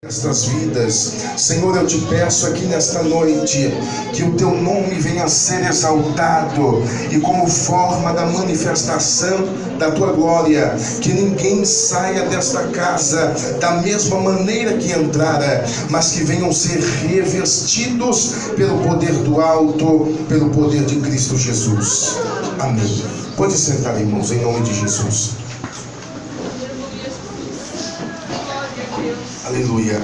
Estas vidas, Senhor, eu te peço aqui nesta noite que o teu nome venha a ser exaltado e como forma da manifestação da tua glória, que ninguém saia desta casa da mesma maneira que entrara, mas que venham ser revestidos pelo poder do alto, pelo poder de Cristo Jesus. Amém. Pode sentar, irmãos, em nome de Jesus. Aleluia.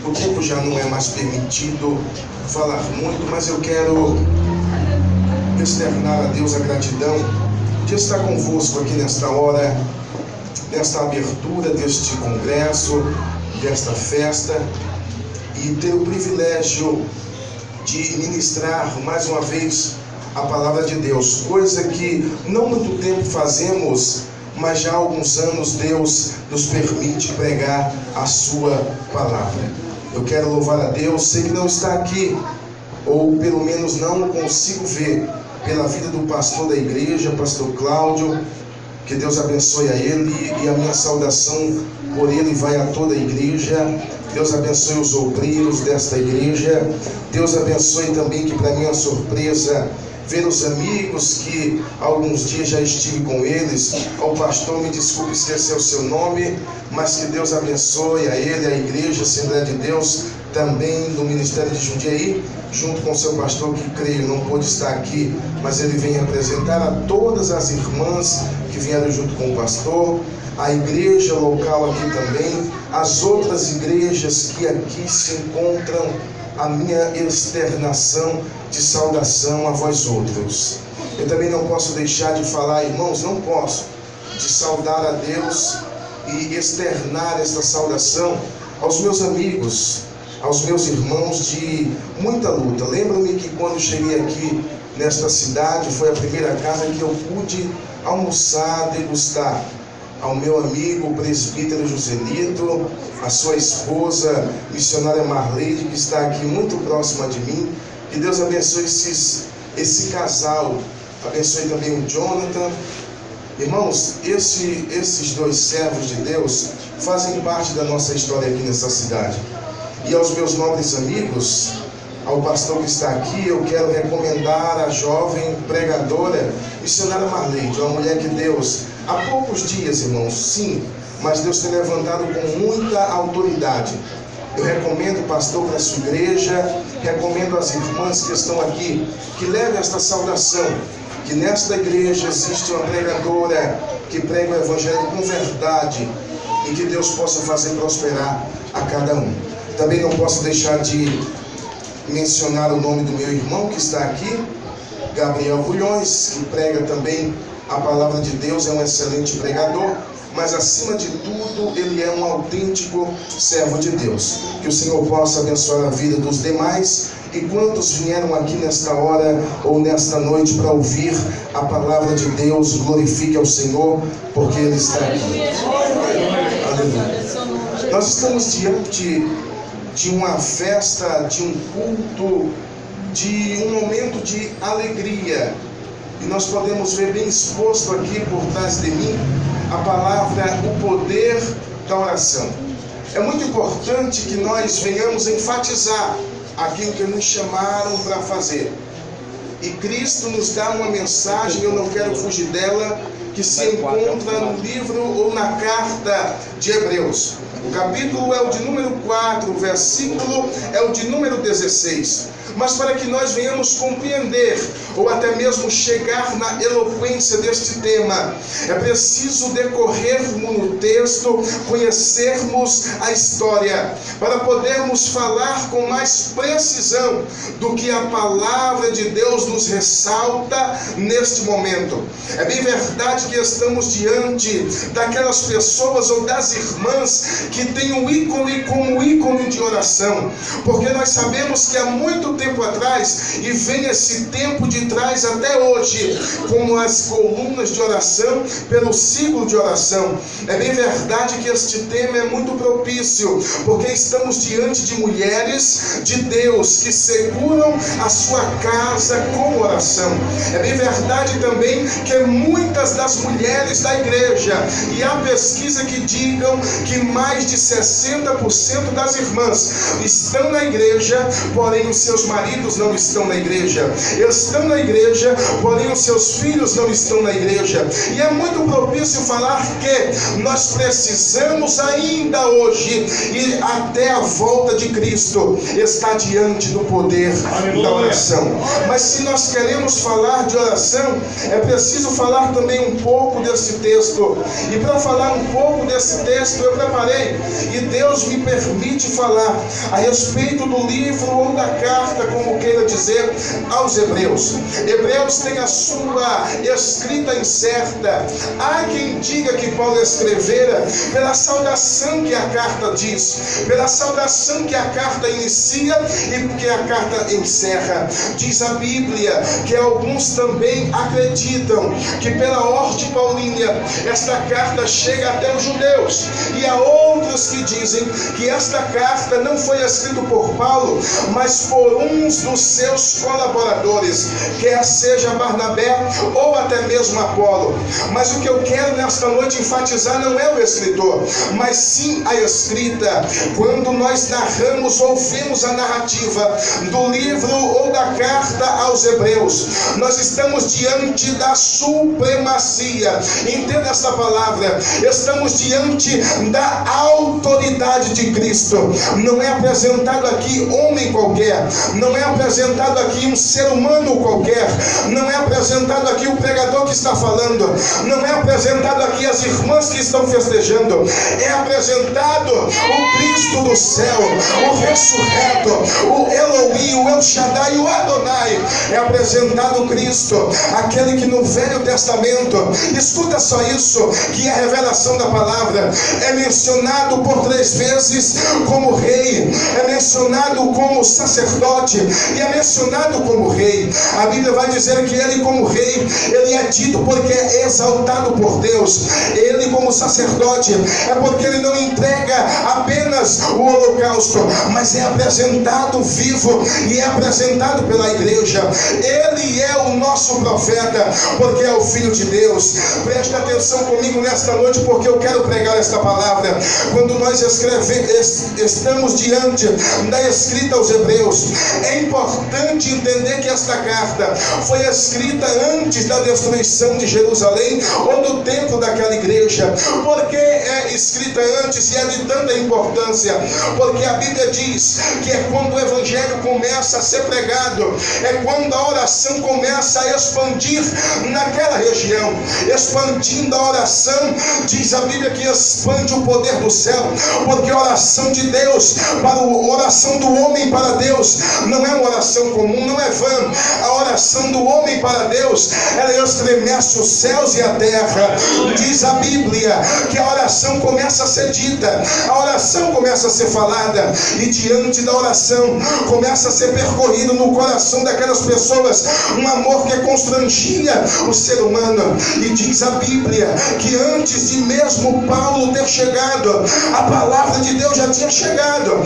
O tempo já não é mais permitido falar muito, mas eu quero externar a Deus a gratidão de estar convosco aqui nesta hora, nesta abertura deste congresso, desta festa, e ter o privilégio de ministrar mais uma vez a palavra de Deus, coisa que não muito tempo fazemos, mas já há alguns anos Deus nos permite pregar a sua palavra. Eu quero louvar a Deus, sei que não está aqui, ou pelo menos não consigo ver, pela vida do pastor da igreja, pastor Cláudio, que Deus abençoe a ele, e a minha saudação por ele vai a toda a igreja. Deus abençoe os obreiros desta igreja. Deus abençoe também, que para minha surpresa, ver os amigos que há alguns dias já estive com eles. Ao pastor, me desculpe esquecer o seu nome, mas que Deus abençoe a ele, a igreja, a Assembleia de Deus, também do Ministério de Jundiaí, junto com o seu pastor, que creio não pôde estar aqui, mas ele vem apresentar a todas as irmãs que vieram junto com o pastor, a igreja local aqui também, as outras igrejas que aqui se encontram, a minha externação de saudação a vós outros. Eu também não posso deixar de falar, irmãos, não posso, de saudar a Deus e externar esta saudação aos meus amigos, aos meus irmãos de muita luta. Lembro-me que quando cheguei aqui nesta cidade, foi a primeira casa que eu pude almoçar, degustar. Ao meu amigo, o presbítero Joselito, a sua esposa, missionária Marleide, que está aqui muito próxima de mim. Que Deus abençoe esse casal, abençoe também o Jonathan. Irmãos, esses dois servos de Deus fazem parte da nossa história aqui nessa cidade. E aos meus nobres amigos, ao pastor que está aqui, eu quero recomendar a jovem pregadora, missionária Marleide, uma mulher que Deus, há poucos dias, irmãos, sim, mas Deus tem levantado com muita autoridade. Eu recomendo o pastor para a sua igreja, recomendo às irmãs que estão aqui, que levem esta saudação, que nesta igreja existe uma pregadora que prega o evangelho com verdade, e que Deus possa fazer prosperar a cada um. Também não posso deixar de mencionar o nome do meu irmão que está aqui, Gabriel Bulhões, que prega também a palavra de Deus, é um excelente pregador, mas acima de tudo ele é um autêntico servo de Deus. Que o Senhor possa abençoar a vida dos demais, e quantos vieram aqui nesta hora ou nesta noite para ouvir a palavra de Deus, glorifique ao Senhor, porque Ele está aqui. Aleluia. Nós estamos diante de uma festa, de um culto, de um momento de alegria, e nós podemos ver bem exposto aqui por trás de mim a palavra, o poder da oração. É muito importante que nós venhamos enfatizar aquilo que nos chamaram para fazer, e Cristo nos dá uma mensagem, eu não quero fugir dela, que se encontra no livro ou na carta de Hebreus. O capítulo é o de número 4, o versículo é o de número 16. Mas para que nós venhamos compreender, ou até mesmo chegar na eloquência deste tema, é preciso decorrermos no texto, conhecermos a história, para podermos falar com mais precisão do que a palavra de Deus nos ressalta neste momento. É bem verdade que estamos diante daquelas pessoas ou das irmãs que têm um ícone como ícone de oração, porque nós sabemos que há muito tempo tempo atrás e vem esse tempo de trás até hoje, como as colunas de oração, pelo ciclo de oração. É bem verdade que este tema é muito propício, porque estamos diante de mulheres de Deus que seguram a sua casa com oração. É bem verdade também que muitas das mulheres da igreja, e há pesquisa que digam que mais de 60% das irmãs estão na igreja, porém os seus maridos não estão na igreja. Estão na igreja, porém os seus filhos não estão na igreja. E é muito propício falar que nós precisamos ainda hoje, e até a volta de Cristo, estar diante do poder da oração. Mas se nós queremos falar de oração, é preciso falar também um pouco desse texto. E para falar um pouco desse texto, eu preparei, e Deus me permite falar a respeito do livro ou da carta, como queira dizer, aos Hebreus. Hebreus tem a sua escrita incerta. Há quem diga que Paulo escrevera pela saudação que a carta diz, pela saudação que a carta inicia e que a carta encerra. Diz a Bíblia que alguns também acreditam que pela ordem paulínea esta carta chega até os judeus, e há outros que dizem que esta carta não foi escrita por Paulo, mas por uns dos seus colaboradores, quer seja Barnabé ou até mesmo Apolo. Mas o que eu quero nesta noite enfatizar não é o escritor, mas sim a escrita. Quando nós narramos ou vemos a narrativa do livro ou da carta aos Hebreus, nós estamos diante da supremacia. Entenda esta palavra. Estamos diante da autoridade de Cristo. Não é apresentado aqui homem qualquer, não é apresentado aqui um ser humano qualquer, não é apresentado aqui o pregador que está falando, não é apresentado aqui as irmãs que estão festejando, é apresentado o Cristo do céu, o ressurreto, o Elohim, o El Shaddai, o Adonai. É apresentado Cristo, aquele que no Velho Testamento, escuta só isso, que é a revelação da palavra, é mencionado por 3 vezes como rei, é mencionado como sacerdote e é mencionado como rei. A Bíblia vai dizer que ele como rei, ele é dito porque é exaltado por Deus. Ele como sacerdote é porque ele não entrega apenas o holocausto, mas é apresentado vivo e é apresentado pela igreja. Ele é o nosso profeta porque é o Filho de Deus. Preste atenção comigo nesta noite, porque eu quero pregar esta palavra. Quando nós estamos diante da escrita aos Hebreus, é importante entender que esta carta foi escrita antes da destruição de Jerusalém ou do templo daquela igreja. Por que é escrita antes e é de tanta importância? Porque a Bíblia diz que é quando o evangelho começa a ser pregado, é quando a oração começa a expandir naquela região. Expandindo a oração, diz a Bíblia que expande o poder do céu, porque a oração de Deus para a oração do homem para Deus não é uma oração comum, não é vã. A oração do homem para Deus, ela estremece os céus e a terra. Diz a Bíblia que a oração começa a ser dita, a oração começa a ser falada, e diante da oração começa a ser percorrido no coração daquelas pessoas um amor que constrangia o ser humano. E diz a Bíblia que antes de mesmo Paulo ter chegado, a palavra de Deus já tinha chegado.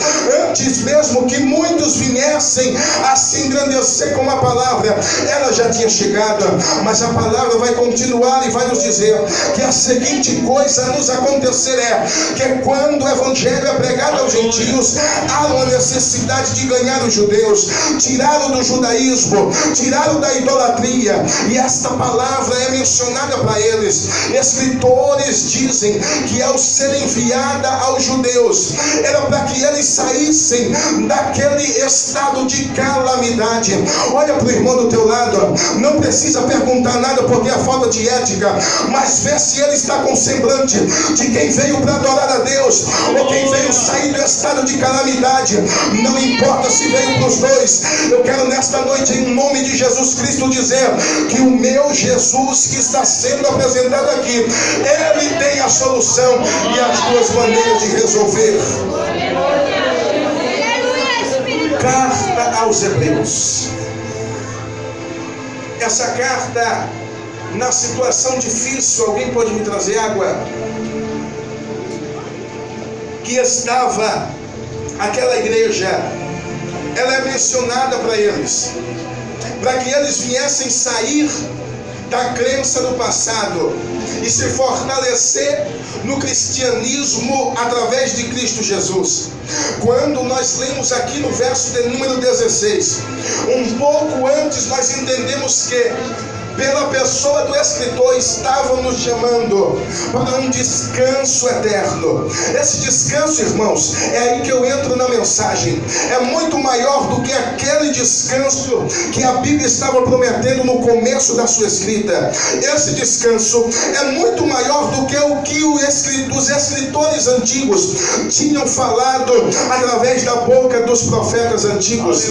Antes mesmo que muitos viessem a se engrandecer com a palavra, ela já tinha chegado. Mas a palavra vai continuar e vai nos dizer que a seguinte coisa nos acontecerá, que é quando o evangelho é pregado aos gentios, há uma necessidade de ganhar os judeus, tirá-lo do judaísmo, tirá-lo da idolatria. E esta palavra é mencionada para eles. Escritores dizem que ao ser enviada aos judeus, era para que eles saíssem daquele estado de calamidade. Olha para o irmão do teu lado, não precisa perguntar nada porque é falta de ética, mas vê se ele está com semblante de quem veio para adorar a Deus ou quem veio sair do estado de calamidade. Não importa se veio para os dois. Eu quero nesta noite, em nome de Jesus Cristo, dizer que o meu Jesus que está sendo apresentado aqui, ele tem a solução e as duas maneiras de resolver. Carta aos Hebreus. Essa carta, na situação difícil, alguém pode me trazer água? Que estava aquela igreja, ela é mencionada para eles, para que eles viessem sair da crença do passado e se fortalecer no cristianismo através de Cristo Jesus. Quando nós lemos aqui no verso de número 16, um pouco antes nós entendemos que pela pessoa do escritor estavam nos chamando para um descanso eterno. Esse descanso, irmãos, é aí que eu entro na mensagem. É muito maior do que aquele descanso que a Bíblia estava prometendo no começo da sua escrita. Esse descanso é muito maior do que o que os escritores antigos tinham falado através da boca dos profetas antigos.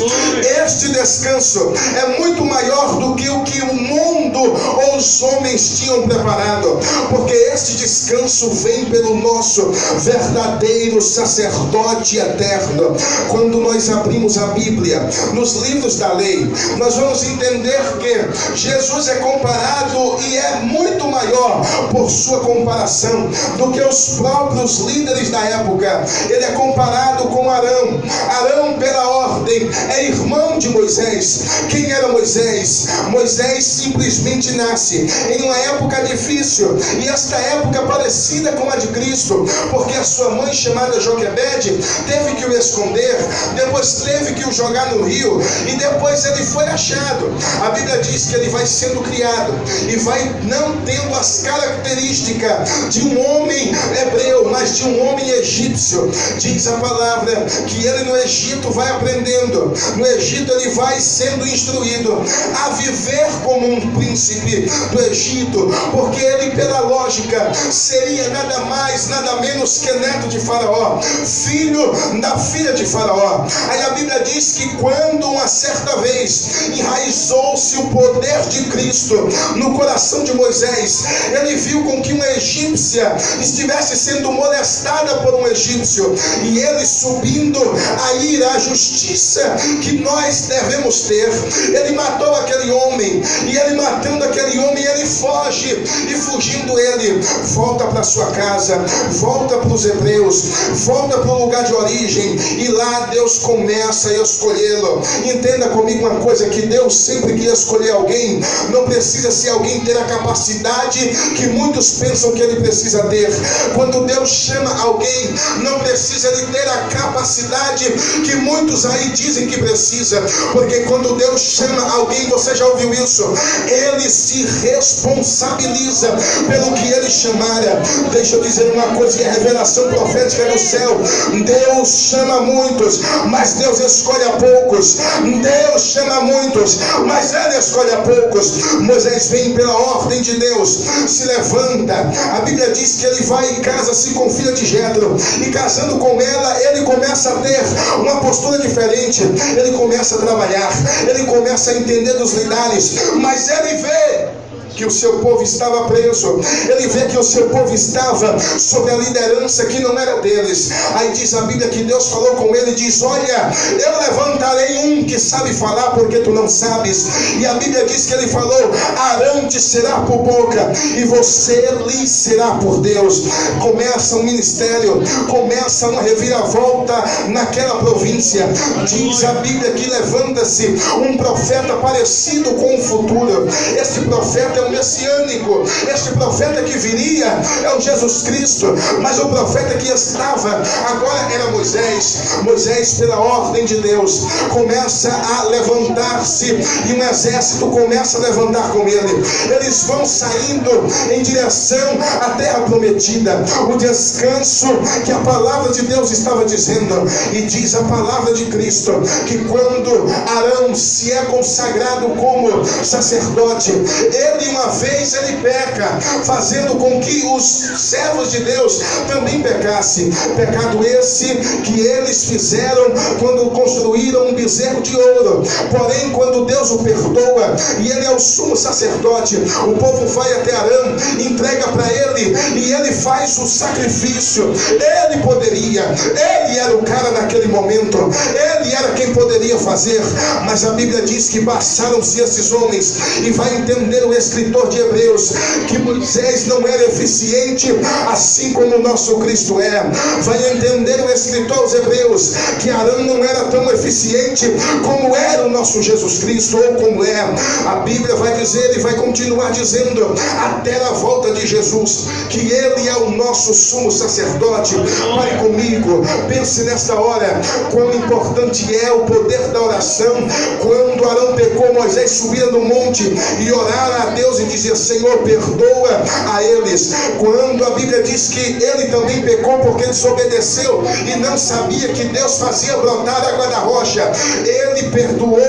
Este descanso é muito maior do que o que o mundo ou os homens tinham preparado, porque este descanso vem pelo nosso verdadeiro sacerdote eterno. Quando nós abrimos a Bíblia, nos livros da lei, nós vamos entender que Jesus é comparado e é muito maior por sua comparação do que os próprios líderes da época. Ele é comparado com Arão. Arão, pela ordem, é irmão de Moisés. Quem era Moisés? Moisés simplesmente nasce em uma época difícil, e esta época parecida com a de Cristo, porque a sua mãe, chamada Joquebede, teve que o esconder, depois teve que o jogar no rio, e depois ele foi achado. A Bíblia diz que ele vai sendo criado e vai não tendo as características de um homem hebreu, mas de um homem egípcio. Diz a palavra que ele no Egito vai aprendendo, no Egito ele vai sendo instruído a viver como um príncipe do Egito, porque ele, pela lógica, seria nada mais, nada menos que neto de Faraó, filho da filha de Faraó. Aí a Bíblia diz que quando uma certa vez enraizou-se o poder de Cristo no coração de Moisés, ele viu com que uma egípcia estivesse sendo molestada por um egípcio, e ele, subindo a ira, a justiça que nós devemos ter, ele matou aquele homem, e ele matando aquele homem, ele foge, e fugindo ele volta para sua casa, volta para os hebreus, volta para o lugar de origem, e lá Deus começa a escolhê-lo. Entenda comigo uma coisa, que Deus sempre que escolher alguém, não precisa ser alguém ter a capacidade que muitos pensam que ele precisa ter. Quando Deus chama alguém, não precisa ele ter a capacidade que muitos aí dizem que precisa, porque quando Deus chama alguém, você já ouviu isso, ele se responsabiliza pelo que ele chamara. Deixa eu dizer uma coisa, e a revelação profética do céu: Deus chama muitos, mas Deus escolhe a poucos. Deus chama muitos, mas ele escolhe a poucos. Moisés vem pela ordem de Deus, se levanta. A Bíblia diz que ele vai e casa-se com filha de Jetro, e casando com ela, ele começa a ter uma postura diferente. Ele começa a trabalhar, ele começa a entender dos lidares, mas ele vê que o seu povo estava preso, ele vê que o seu povo estava sob a liderança que não era deles. Aí diz a Bíblia que Deus falou com ele e diz: olha, eu levantarei um que sabe falar porque tu não sabes. E a Bíblia diz que ele falou: Arão te será por boca e você lhe será por Deus. Começa um ministério, começa uma reviravolta naquela província. Diz a Bíblia que levanta-se um profeta parecido com o futuro. Este profeta é o messiânico, este profeta que viria é o Jesus Cristo, mas o profeta que estava agora era Moisés. Moisés, pela ordem de Deus, começa a levantar-se, e um exército começa a levantar com ele. Eles vão saindo em direção à terra prometida, o descanso que a palavra de Deus estava dizendo. E diz a palavra de Cristo que quando Arão se é consagrado como sacerdote, ele e uma vez ele peca, fazendo com que os servos de Deus também pecassem. Pecado esse que eles fizeram quando construíram um bezerro de ouro. Porém, quando Deus o perdoa e ele é o sumo sacerdote, o povo vai até Arão, entrega para ele e ele faz o sacrifício. Ele poderia, ele era o cara naquele momento, ele era quem poderia fazer, mas a Bíblia diz que bastaram-se esses homens. E vai entender o escritor de Hebreus que Moisés não era eficiente assim como o nosso Cristo é. Vai entender o escritor de Hebreus que Arão não era tão eficiente como era o nosso Jesus Cristo, ou como é. A Bíblia vai dizer e vai continuar dizendo até a volta de Jesus que ele é o nosso sumo sacerdote. Pare comigo, pense nesta hora quão importante é o poder da oração. Quando Arão pecou, Moisés subia no monte e orara a Deus e dizia: Senhor, perdoa a eles. Quando a Bíblia diz que ele também pecou porque desobedeceu e não sabia que Deus fazia brotar água da rocha, ele perdoou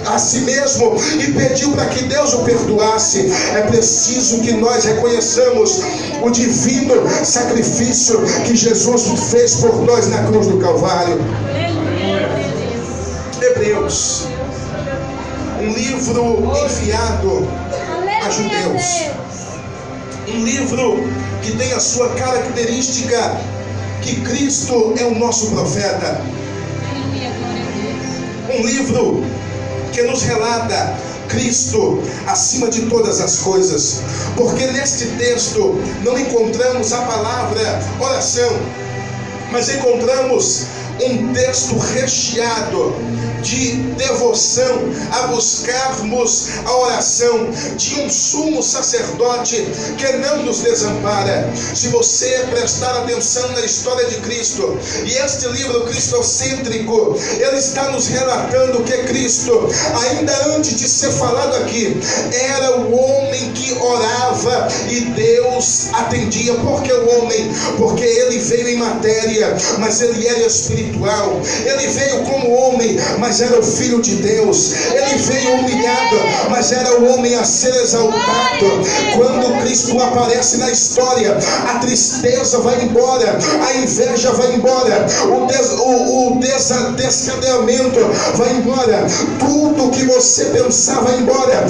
a si mesmo e pediu para que Deus o perdoasse. É preciso que nós reconheçamos o divino sacrifício que Jesus fez por nós na cruz do Calvário. Hebreus, um livro enviado a judeus, um livro que tem a sua característica que Cristo é o nosso profeta, um livro que nos relata Cristo acima de todas as coisas, porque neste texto não encontramos a palavra oração, mas encontramos um texto recheado de devoção a buscarmos a oração de um sumo sacerdote que não nos desampara. Se você prestar atenção na história de Cristo, e este livro cristocêntrico, ele está nos relatando que Cristo, ainda antes de ser falado aqui, era o homem que orava e Deus atendia. Por que o homem? Porque ele veio em matéria, mas ele era espiritual. Ele veio como homem, mas era o Filho de Deus. Ele veio humilhado, mas era o homem a ser exaltado. Quando Cristo aparece na história, a tristeza vai embora, a inveja vai embora, o descadeamento vai embora, tudo que você pensar vai embora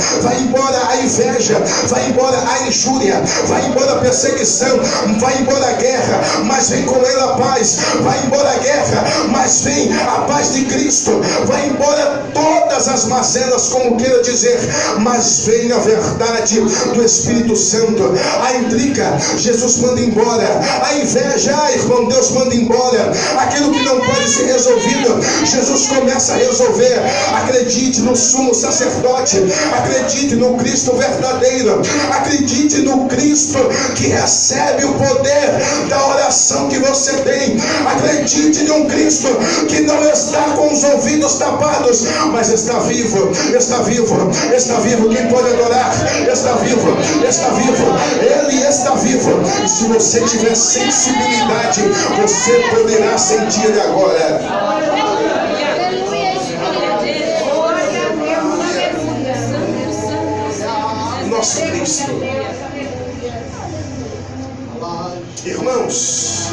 a inveja, vai embora a injúria, vai embora a perseguição, vai embora a guerra, mas vem com ela a paz. Vai embora a guerra, mas vem a paz de Cristo. Vai embora todas as mazelas, como queira dizer, mas vem a verdade do Espírito Santo. A intriga, Jesus manda embora. A inveja, irmão, Deus manda embora. Aquilo que não pode ser resolvido, Jesus começa a resolver. Acredite no sumo sacerdote, acredite no Cristo verdadeiro, acredite no Cristo que recebe o poder da oração que você tem. Acredite em um Cristo que não está com os ouvidos tapados, mas está vivo, está vivo, está vivo. Quem pode adorar? Está vivo, está vivo, Ele está vivo. E se você tiver sensibilidade, você poderá sentir Ele agora. Nosso Cristo. Irmãos,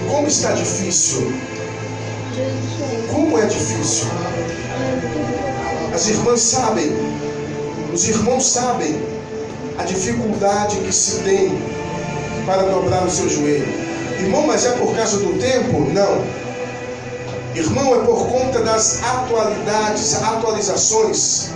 como está difícil? Como é difícil? As irmãs sabem, os irmãos sabem a dificuldade que se tem para dobrar o seu joelho. Irmão, mas é por causa do tempo? Não. Irmão, é por conta das atualizações.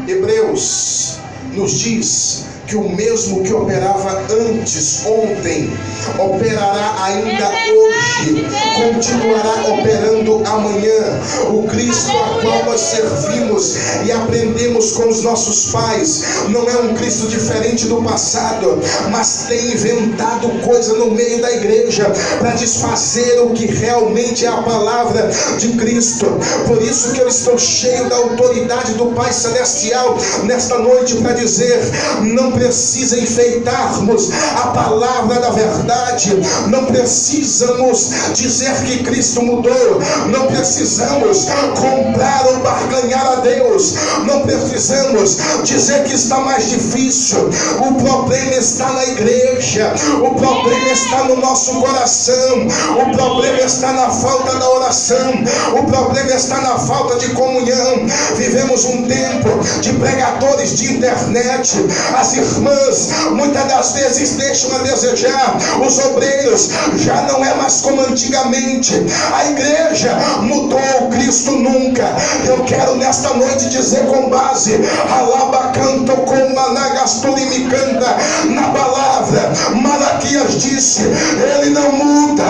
Hebreus nos diz que o mesmo que operava antes, ontem, operará ainda hoje, continuará operando amanhã. O Cristo a qual nós servimos e aprendemos com os nossos pais não é um Cristo diferente do passado, mas tem inventado coisa no meio da igreja para desfazer o que realmente é a palavra de Cristo. Por isso que eu estou cheio da autoridade do Pai Celestial nesta noite para dizer: não precisa enfeitarmos a palavra da verdade, não precisamos precisamos dizer que Cristo mudou, não precisamos comprar ou barganhar a Deus, não precisamos dizer que está mais difícil. O problema está na igreja, o problema está no nosso coração, o problema está na falta da oração, o problema está na falta de comunhão. Vivemos um tempo de pregadores de internet. As irmãs muitas das vezes deixam a desejar, os obreiros já não é mais como antigamente, a igreja mudou, Cristo nunca. Eu quero nesta noite dizer com base alabacanto com managasturi me canta na palavra. Malaquias disse, ele não muda.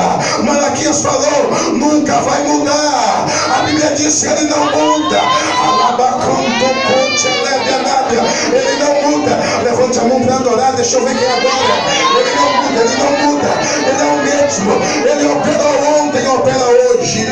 Malaquias falou, nunca vai mudar. A Bíblia disse, ele não muda. Alabacanto conte levianábia, ele não muda. Levante a mão para adorar, deixa eu ver quem adora. Ele não muda, ele não muda, ele é o mesmo. Ele operou ontem, opera hoje.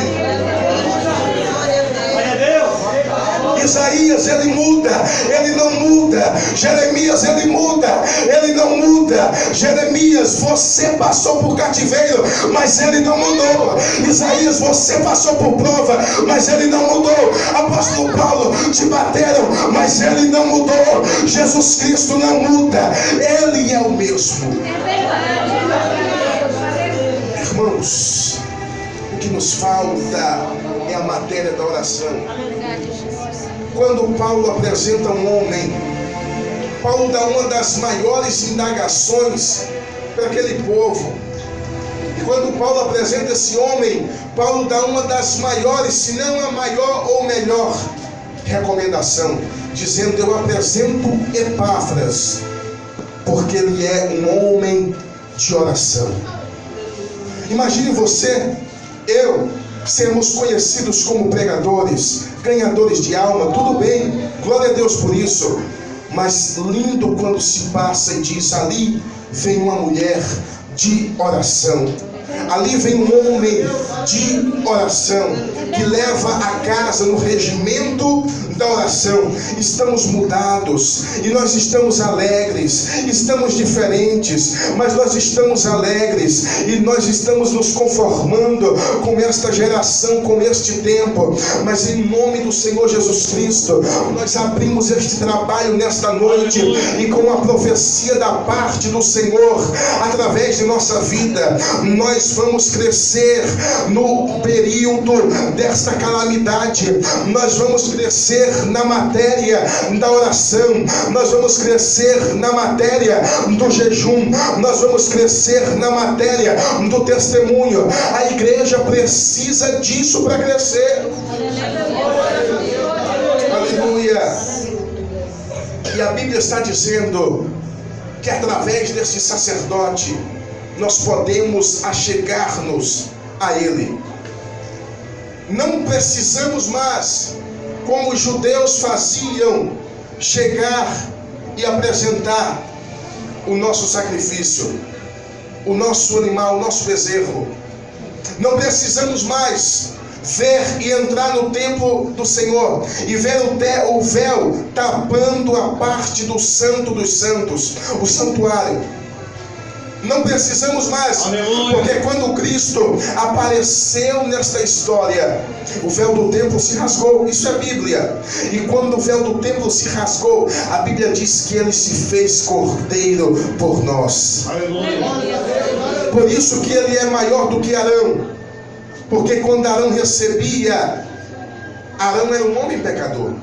Isaías, ele muda, ele não muda. Jeremias, ele muda, ele não muda. Jeremias, você passou por cativeiro, mas ele não mudou. Isaías, você passou por prova, mas ele não mudou. Apóstolo Paulo, te bateram, mas ele não mudou. Jesus Cristo não muda, ele é o mesmo. Irmãos, o que nos falta é a matéria da oração. Quando Paulo apresenta um homem, Paulo dá uma das maiores indagações para aquele povo. E quando Paulo apresenta esse homem, Paulo dá uma das maiores, se não a maior ou melhor recomendação, dizendo: eu apresento Epáfras, porque ele é um homem de oração. Imagine você, eu, sermos conhecidos como pregadores, ganhadores de alma, tudo bem, glória a Deus por isso, mas lindo quando se passa e diz: ali vem uma mulher de oração, ali vem um homem de oração, que leva a casa no regimento da oração. Estamos mudados e nós estamos alegres, estamos diferentes, mas nós estamos alegres e nós estamos nos conformando com esta geração, com este tempo. Mas em nome do Senhor Jesus Cristo, nós abrimos este trabalho nesta noite e com a profecia da parte do Senhor, através de nossa vida, nós vamos crescer no período desta calamidade. Nós vamos crescer na matéria da oração, nós vamos crescer na matéria do jejum, nós vamos crescer na matéria do testemunho. A igreja precisa disso para crescer. Aleluia. E a Bíblia está dizendo que através deste sacerdote nós podemos achegar-nos a Ele. Não precisamos mais, como os judeus faziam, chegar e apresentar o nosso sacrifício, o nosso animal, o nosso bezerro. Não precisamos mais ver e entrar no templo do Senhor e ver o véu tapando a parte do santo dos santos, o santuário. Não precisamos mais, aleluia, porque quando Cristo apareceu nesta história, o véu do templo se rasgou. Isso é Bíblia. E quando o véu do templo se rasgou, a Bíblia diz que ele se fez cordeiro por nós. Aleluia. Por isso que ele é maior do que Arão, porque quando Arão recebia, Arão era um homem pecador.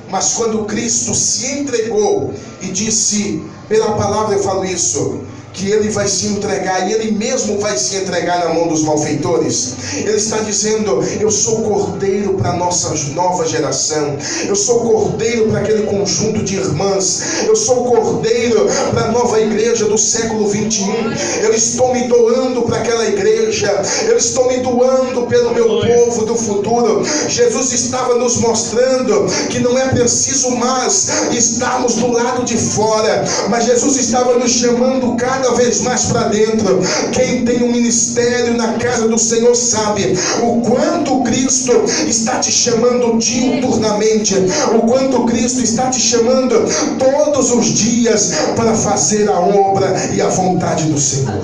Mas quando Cristo se entregou e disse, pela palavra eu falo isso, que ele vai se entregar, e ele mesmo vai se entregar na mão dos malfeitores. Ele está dizendo: eu sou cordeiro para a nossa nova geração, eu sou cordeiro para aquele conjunto de irmãs, eu sou cordeiro para a nova igreja do século 21. Eu estou me doando para aquela igreja, eu estou me doando pelo meu povo do futuro. Jesus estava nos mostrando que não é preciso mais estarmos do lado de fora, mas Jesus estava nos chamando cada vez mais para dentro. Quem tem um ministério na casa do Senhor sabe o quanto Cristo está te chamando diuturnamente, o quanto Cristo está te chamando todos os dias para fazer a obra e a vontade do Senhor.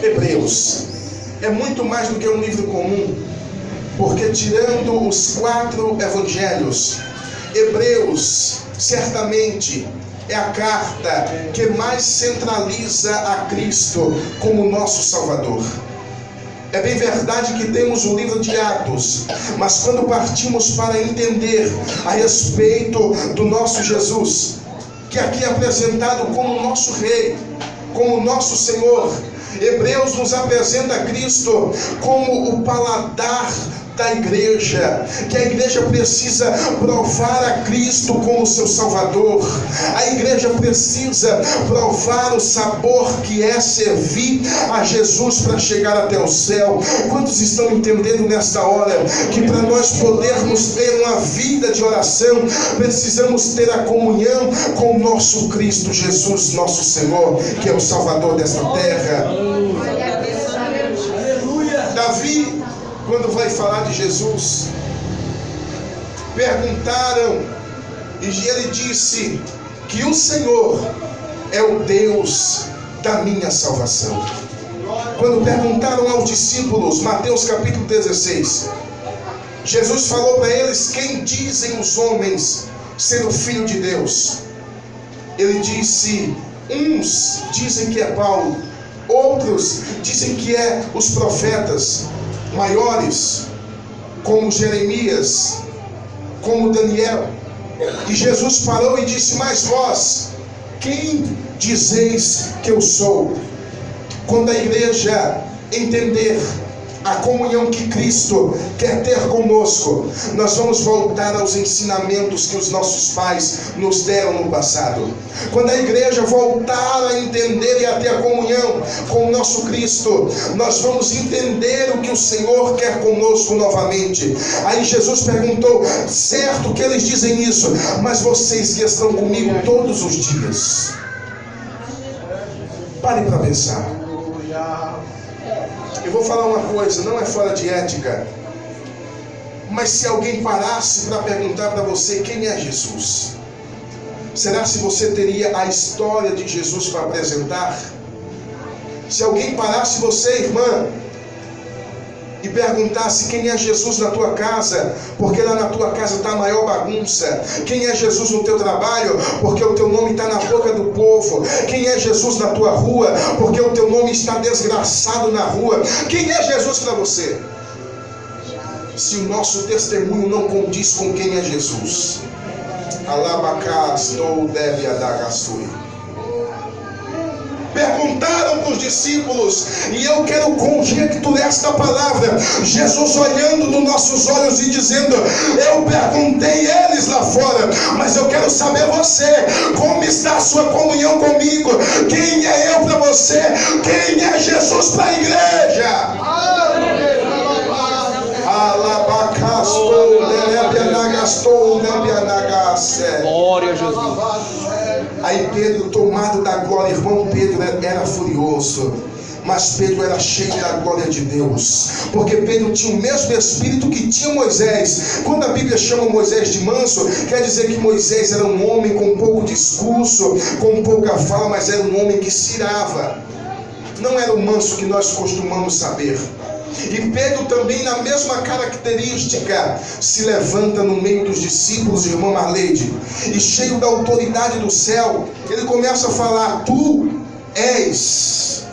Hebreus é muito mais do que um livro comum, porque tirando os 4 evangelhos, Hebreus certamente é a carta que mais centraliza a Cristo como nosso Salvador. É bem verdade que temos o livro de Atos, mas quando partimos para entender a respeito do nosso Jesus, que aqui é apresentado como nosso Rei, como nosso Senhor, Hebreus nos apresenta Cristo como o paladar da igreja, que a igreja precisa provar a Cristo como seu Salvador. A igreja precisa provar o sabor que é servir a Jesus para chegar até o céu. Quantos estão entendendo nesta hora que para nós podermos ter uma vida de oração, precisamos ter a comunhão com o nosso Cristo Jesus, nosso Senhor, que é o Salvador desta terra. Davi, quando vai falar de Jesus, perguntaram, e ele disse que o Senhor é o Deus da minha salvação. Quando perguntaram aos discípulos, Mateus capítulo 16, Jesus falou para eles: quem dizem os homens ser o Filho de Deus? Ele disse: uns dizem que é Paulo, outros dizem que é os profetas maiores, como Jeremias, como Daniel. E Jesus parou e disse: mas vós, quem dizeis que eu sou? Quando a igreja entender a comunhão que Cristo quer ter conosco, nós vamos voltar aos ensinamentos que os nossos pais nos deram no passado. Quando a igreja voltar a entender e a ter a comunhão com o nosso Cristo, nós vamos entender o que o Senhor quer conosco novamente. Aí Jesus perguntou: certo que eles dizem isso, mas vocês que estão comigo todos os dias, parem para pensar. Eu vou falar uma coisa, não é fora de ética, mas se alguém parasse para perguntar para você quem é Jesus, será se você teria a história de Jesus para apresentar? Se alguém parasse você, irmã, e perguntasse quem é Jesus na tua casa, porque lá na tua casa está a maior bagunça. Quem é Jesus no teu trabalho, porque o teu nome está na boca do povo. Quem é Jesus na tua rua, porque o teu nome está desgraçado na rua. Quem é Jesus para você? Se o nosso testemunho não condiz com quem é Jesus. Alabacastou deve adagassui. Perguntaram para os discípulos, e eu quero conjecturar esta palavra, Jesus olhando nos nossos olhos e dizendo: eu perguntei eles lá fora, mas eu quero saber você, como está a sua comunhão comigo? Quem é eu para você? Quem é Jesus para a igreja? Glória a Jesus. Aí Pedro, tomado da glória, irmão, Pedro era furioso, mas Pedro era cheio da glória de Deus, porque Pedro tinha o mesmo espírito que tinha Moisés. Quando a Bíblia chama Moisés de manso, quer dizer que Moisés era um homem com pouco discurso, com pouca fala, mas era um homem que se irava. Não era o manso que nós costumamos saber. E Pedro também, na mesma característica, se levanta no meio dos discípulos, irmã Marleide, e cheio da autoridade do céu, ele começa a falar: tu és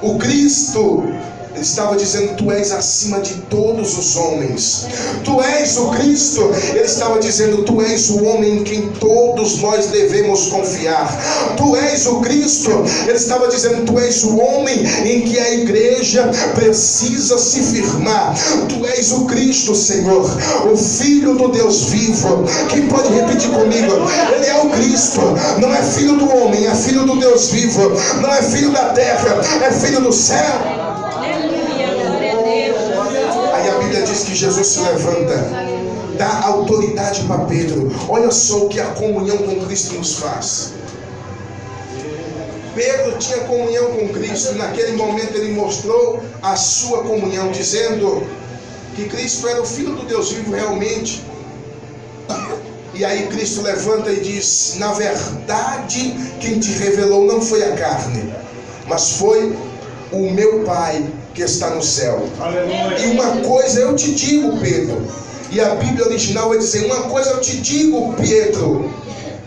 o Cristo. Ele estava dizendo: tu és acima de todos os homens. Tu és o Cristo. Ele estava dizendo: tu és o homem em quem todos nós devemos confiar. Tu és o Cristo. Ele estava dizendo: tu és o homem em que a igreja precisa se firmar. Tu és o Cristo, Senhor, o Filho do Deus vivo. Quem pode repetir comigo? Ele é o Cristo. Não é filho do homem, é filho do Deus vivo. Não é filho da terra, é filho do céu. Diz que Jesus se levanta, dá autoridade para Pedro. Olha só o que a comunhão com Cristo nos faz. Pedro tinha comunhão com Cristo. Naquele momento ele mostrou a sua comunhão, dizendo que Cristo era o Filho do Deus vivo realmente. E aí Cristo levanta e diz: na verdade, quem te revelou não foi a carne, mas foi o meu Pai que está no céu. Aleluia. E uma coisa eu te digo, Pedro, e a Bíblia original vai dizer: uma coisa eu te digo, Pedro,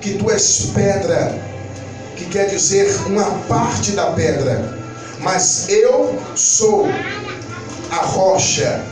que tu és pedra, que quer dizer uma parte da pedra, mas eu sou a rocha,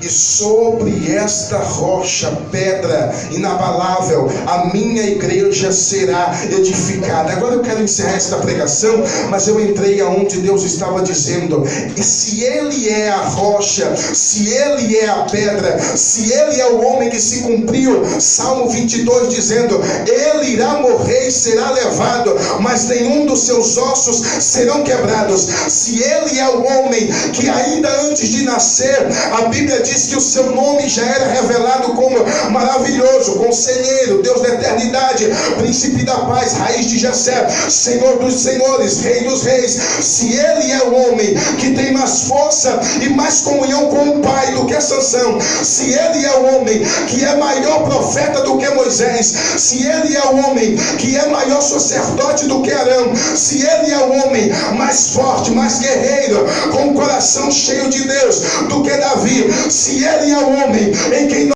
e sobre esta rocha, pedra inabalável, a minha igreja será edificada. Agora eu quero encerrar esta pregação, mas eu entrei aonde Deus estava dizendo: e se Ele é a rocha, se Ele é a pedra, se Ele é o homem que se cumpriu, Salmo 22 dizendo: Ele irá morrer e será levado, mas nenhum dos seus ossos serão quebrados. Se Ele é o homem que ainda antes de nascer, a Bíblia diz que o seu nome já era revelado como maravilhoso, conselheiro, Deus da eternidade, príncipe da paz, raiz de Jessé, Senhor dos senhores, rei dos reis. Se Ele é o homem que tem mais força e mais comunhão com o Pai do que Sansão, se Ele é o homem que é maior profeta do que Moisés, se Ele é o homem que é maior sacerdote do que Arão, se Ele é o homem mais forte, mais guerreiro, com o coração cheio de Deus do que Davi, se Ele é o homem em quem